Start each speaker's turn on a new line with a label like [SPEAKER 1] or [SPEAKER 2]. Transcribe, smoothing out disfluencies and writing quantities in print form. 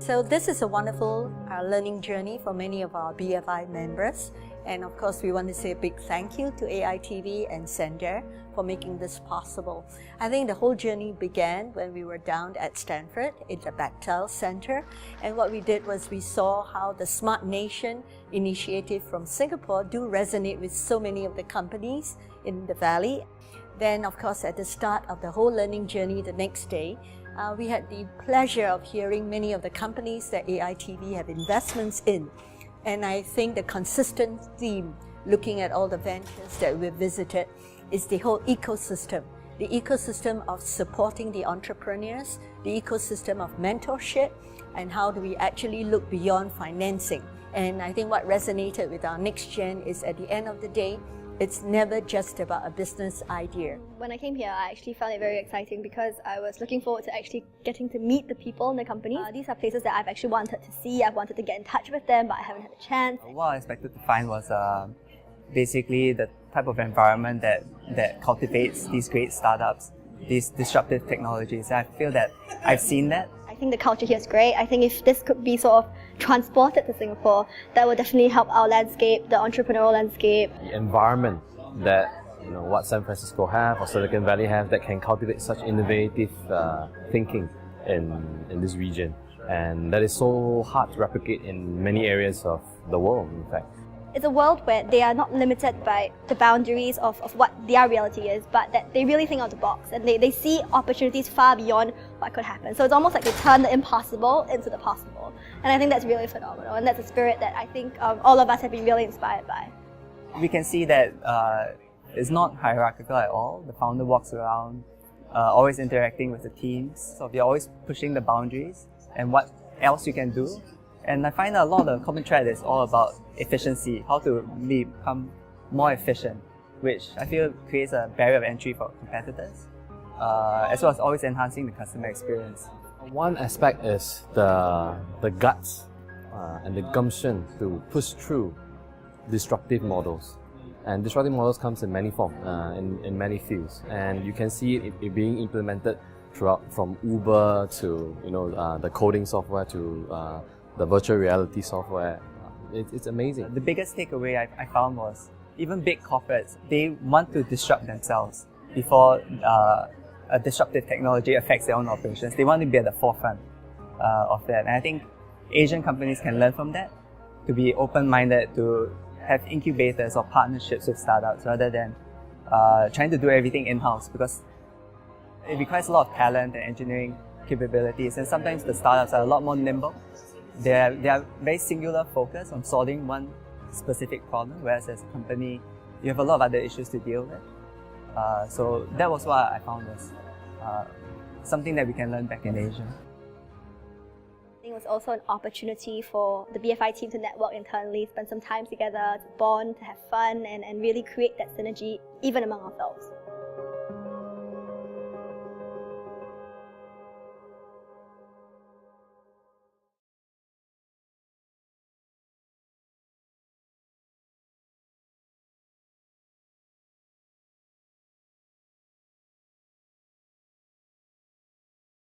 [SPEAKER 1] So this is a wonderful learning journey for many of our BFI members. And of course, we want to say a big thank you to AITV and Sender for making this possible. I think the whole journey began when we were down at Stanford in the Bechtel Center. And what we did was we saw how the Smart Nation initiative from Singapore do resonate with so many of the companies in the Valley. Then, of course, at the start of the whole learning journey the next day, we had the pleasure of hearing many of the companies that AITV have investments in. And I think the consistent theme, looking at all the ventures that we've visited, is the whole ecosystem. The ecosystem of supporting the entrepreneurs, the ecosystem of mentorship, and how do we actually look beyond financing. And I think what resonated with our next gen is, at the end of the day, it's never just about a business idea.
[SPEAKER 2] When I came here, I actually found it very exciting because I was looking forward to actually getting to meet the people in the company. These are places that I've actually wanted to see. I've wanted to get in touch with them, but I haven't had a chance.
[SPEAKER 3] What I expected to find was basically the type of environment that cultivates these great startups, these disruptive technologies. I feel that I've seen that.
[SPEAKER 2] I think the culture here is great. I think if this could be sort of transported to Singapore, that would definitely help our landscape, the entrepreneurial landscape.
[SPEAKER 4] The environment that what San Francisco have or Silicon Valley have that can cultivate such innovative thinking in this region, and that is so hard to replicate in many areas of the world, in fact.
[SPEAKER 2] It's a world where they are not limited by the boundaries of what their reality is, but that they really think out the box and they see opportunities far beyond what could happen. So it's almost like they turn the impossible into the possible. And I think that's really phenomenal, and that's a spirit that I think all of us have been really inspired by.
[SPEAKER 3] We can see that it's not hierarchical at all. The founder walks around, always interacting with the teams. So they're always pushing the boundaries and what else you can do. And I find that a lot of the common thread is all about efficiency, how to become more efficient, which I feel creates a barrier of entry for competitors, as well as always enhancing the customer experience.
[SPEAKER 4] One aspect is the guts and the gumption to push through disruptive models. And disruptive models comes in many forms, in many fields. And you can see it being implemented throughout, from Uber to the coding software to the virtual reality software. It's amazing.
[SPEAKER 3] The biggest takeaway I found was even big corporates, they want to disrupt themselves before a disruptive technology affects their own operations. They want to be at the forefront of that. And I think Asian companies can learn from that, to be open-minded, to have incubators or partnerships with startups rather than trying to do everything in-house, because it requires a lot of talent and engineering capabilities, and sometimes the startups are a lot more nimble. They are very singular focused on solving one specific problem, whereas as a company, you have a lot of other issues to deal with. So that was what I found was something that we can learn back in Asia.
[SPEAKER 2] I think it was also an opportunity for the BFI team to network internally, spend some time together, to bond, to have fun, and really create that synergy even among ourselves.